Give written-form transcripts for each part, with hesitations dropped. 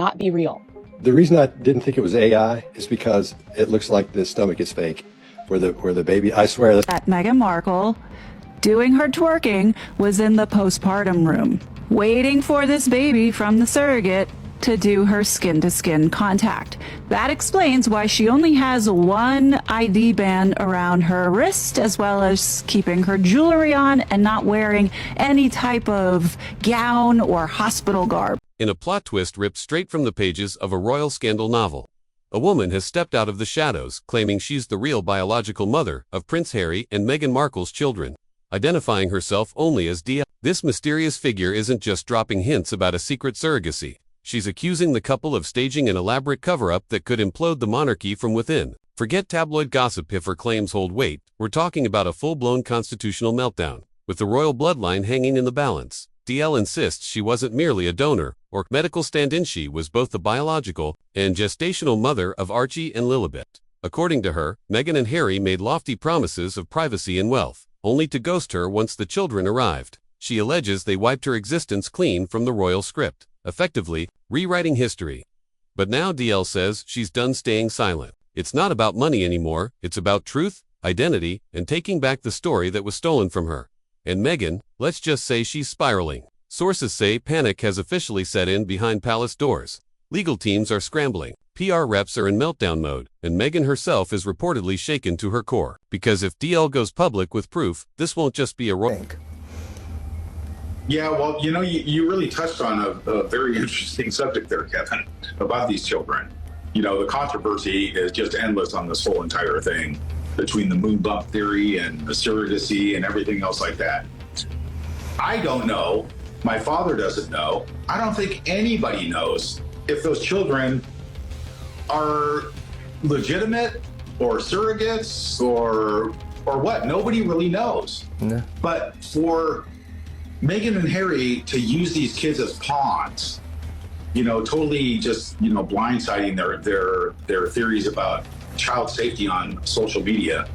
not be real. The reason I didn't think it was AI is because it looks like the stomach is fake, where the baby, I swear that Meghan Markle, doing her twerking, was in the postpartum room, waiting for this baby from the surrogate to do her skin-to-skin contact. That explains why she only has one ID band around her wrist, as well as keeping her jewelry on and not wearing any type of gown or hospital garb. In a plot twist ripped straight from the pages of a royal scandal novel, a woman has stepped out of the shadows, claiming she's the real biological mother of Prince Harry and Meghan Markle's children, identifying herself only as DL. This mysterious figure isn't just dropping hints about a secret surrogacy. She's accusing the couple of staging an elaborate cover-up that could implode the monarchy from within. Forget tabloid gossip if her claims hold weight. We're talking about a full-blown constitutional meltdown, with the royal bloodline hanging in the balance. DL insists she wasn't merely a donor or medical stand-in. She was both the biological and gestational mother of Archie and Lilibet. According to her, Meghan and Harry made lofty promises of privacy and wealth, only to ghost her once the children arrived. She alleges they wiped her existence clean from the royal script, effectively rewriting history. But now DL says she's done staying silent. It's not about money anymore, it's about truth, identity, and taking back the story that was stolen from her. And Meghan, let's just say she's spiraling. Sources say panic has officially set in behind palace doors. Legal teams are scrambling, PR reps are in meltdown mode, and Meghan herself is reportedly shaken to her core. Because if DL goes public with proof, this won't just be a Yeah, well, you really touched on a very interesting subject there, Kevin, about these children. The controversy is just endless on this whole entire thing, between the moon bump theory and the surrogacy and everything else like that. I don't know. My father doesn't know. I don't think anybody knows if those children are legitimate or surrogates or what. Nobody really knows. No. But for Meghan and Harry to use these kids as pawns, totally just, blindsiding their theories about child safety on social media.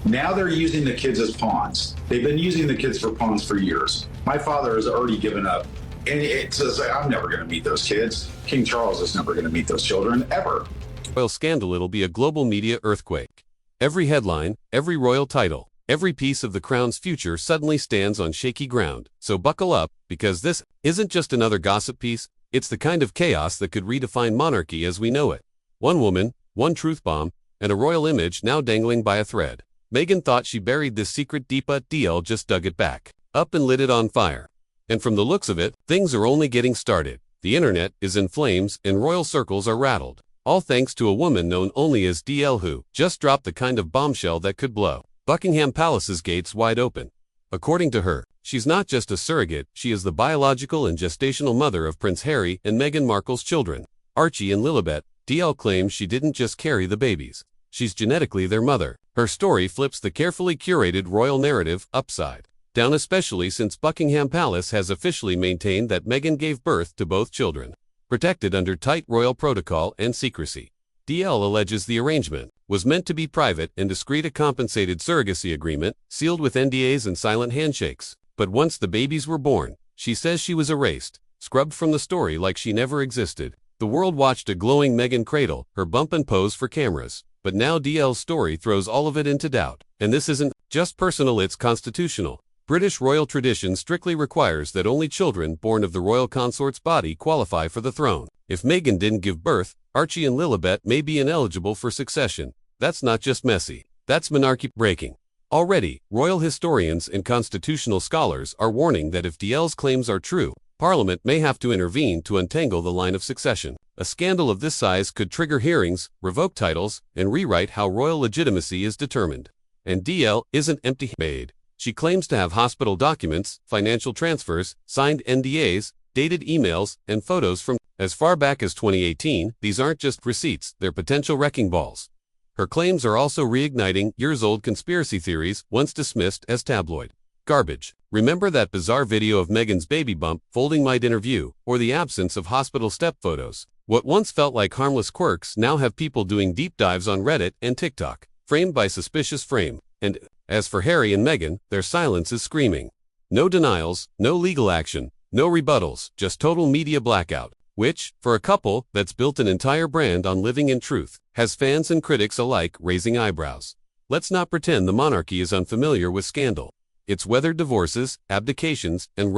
Now they're using the kids as pawns. They've been using the kids for pawns for years. My father has already given up, and it says, I'm never going to meet those kids. King Charles is never going to meet those children, ever. Royal scandal, it'll be a global media earthquake. Every headline, every royal title, every piece of the crown's future suddenly stands on shaky ground. So buckle up, because this isn't just another gossip piece, it's the kind of chaos that could redefine monarchy as we know it. One woman, one truth bomb, and a royal image now dangling by a thread. Meghan thought she buried this secret deep, but DL just dug it back up and lit it on fire. And from the looks of it, things are only getting started. The internet is in flames and royal circles are rattled. All thanks to a woman known only as DL, who just dropped the kind of bombshell that could blow Buckingham Palace's gates wide open. According to her, she's not just a surrogate, she is the biological and gestational mother of Prince Harry and Meghan Markle's children, Archie and Lilibet. DL claims she didn't just carry the babies. She's genetically their mother. Her story flips the carefully curated royal narrative upside down, especially since Buckingham Palace has officially maintained that Meghan gave birth to both children, protected under tight royal protocol and secrecy. DL alleges the arrangement was meant to be private and discreet, a compensated surrogacy agreement, sealed with NDAs and silent handshakes. But once the babies were born, she says she was erased, scrubbed from the story like she never existed. The world watched a glowing Meghan cradle her bump and pose for cameras. But now DL's story throws all of it into doubt. And this isn't just personal, it's constitutional. British royal tradition strictly requires that only children born of the royal consort's body qualify for the throne. If Meghan didn't give birth, Archie and Lilibet may be ineligible for succession. That's not just messy, that's monarchy breaking. Already, royal historians and constitutional scholars are warning that if DL's claims are true, Parliament may have to intervene to untangle the line of succession. A scandal of this size could trigger hearings, revoke titles, and rewrite how royal legitimacy is determined. And DL isn't empty-handed. She claims to have hospital documents, financial transfers, signed NDAs, dated emails, and photos from as far back as 2018. These aren't just receipts, they're potential wrecking balls. Her claims are also reigniting years-old conspiracy theories once dismissed as tabloid garbage. Remember that bizarre video of Meghan's baby bump folding might interview, or the absence of hospital step photos? What once felt like harmless quirks now have people doing deep dives on Reddit and TikTok, framed by suspicious frame. And as for Harry and Meghan, their silence is screaming. No denials, no legal action, no rebuttals, just total media blackout. which, for a couple that's built an entire brand on living in truth, has fans and critics alike raising eyebrows. Let's not pretend the monarchy is unfamiliar with scandal. It's weathered divorces, abdications, and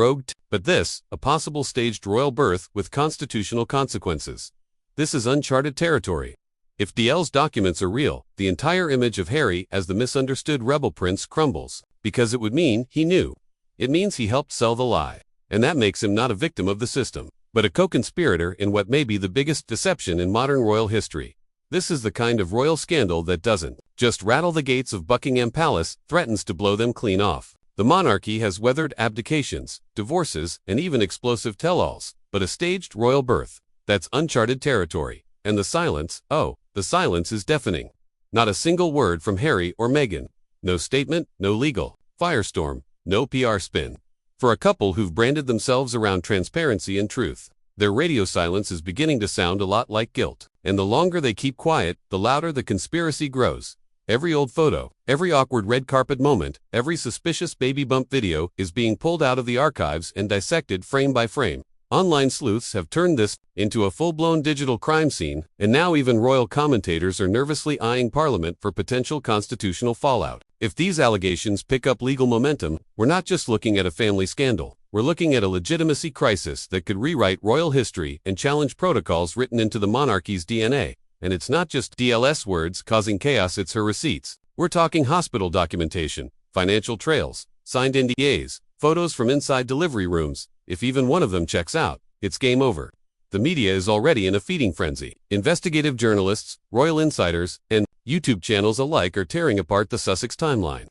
but this, a possible staged royal birth with constitutional consequences. This is uncharted territory. If DL's documents are real, the entire image of Harry as the misunderstood rebel prince crumbles, because it would mean he knew. It means he helped sell the lie. And that makes him not a victim of the system, but a co-conspirator in what may be the biggest deception in modern royal history. This is the kind of royal scandal that doesn't just rattle the gates of Buckingham Palace, threatens to blow them clean off. The monarchy has weathered abdications, divorces, and even explosive tell-alls, but a staged royal birth, that's uncharted territory. And the silence, the silence is deafening. Not a single word from Harry or Meghan. No statement, no legal firestorm, no PR spin. For a couple who've branded themselves around transparency and truth, their radio silence is beginning to sound a lot like guilt. And the longer they keep quiet, the louder the conspiracy grows. Every old photo, every awkward red carpet moment, every suspicious baby bump video is being pulled out of the archives and dissected frame by frame. Online sleuths have turned this into a full-blown digital crime scene, and now even royal commentators are nervously eyeing Parliament for potential constitutional fallout. If these allegations pick up legal momentum, we're not just looking at a family scandal. We're looking at a legitimacy crisis that could rewrite royal history and challenge protocols written into the monarchy's DNA. And it's not just DLS words causing chaos, it's her receipts. We're talking hospital documentation, financial trails, signed NDAs, photos from inside delivery rooms. If even one of them checks out, it's game over. The media is already in a feeding frenzy. Investigative journalists, royal insiders, and YouTube channels alike are tearing apart the Sussex timeline.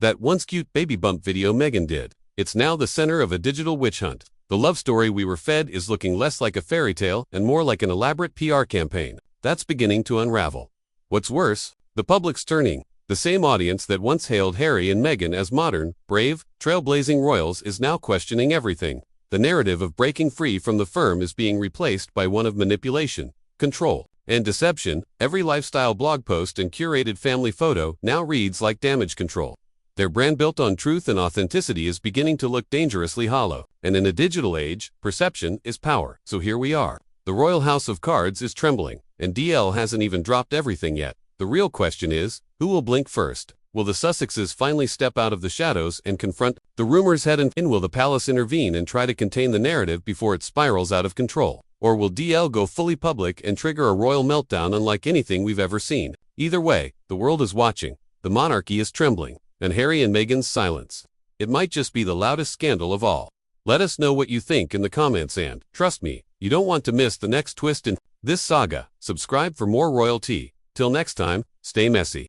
That once cute baby bump video Meghan did, it's now the center of a digital witch hunt. The love story we were fed is looking less like a fairy tale and more like an elaborate PR campaign. That's beginning to unravel. What's worse, the public's turning. The same audience that once hailed Harry and Meghan as modern, brave, trailblazing royals is now questioning everything. The narrative of breaking free from the firm is being replaced by one of manipulation, control, and deception. Every lifestyle blog post and curated family photo now reads like damage control. Their brand built on truth and authenticity is beginning to look dangerously hollow. And in a digital age, perception is power. So here we are. The royal house of cards is trembling, and DL hasn't even dropped everything yet. The real question is, who will blink first? Will the Sussexes finally step out of the shadows and confront the rumors head and will the palace intervene and try to contain the narrative before it spirals out of control? Or will DL go fully public and trigger a royal meltdown unlike anything we've ever seen? Either way, the world is watching, the monarchy is trembling, and Harry and Meghan's silence. It might just be the loudest scandal of all. Let us know what you think in the comments, and, trust me, you don't want to miss the next twist in this saga. Subscribe for more royalty. Till next time, stay messy.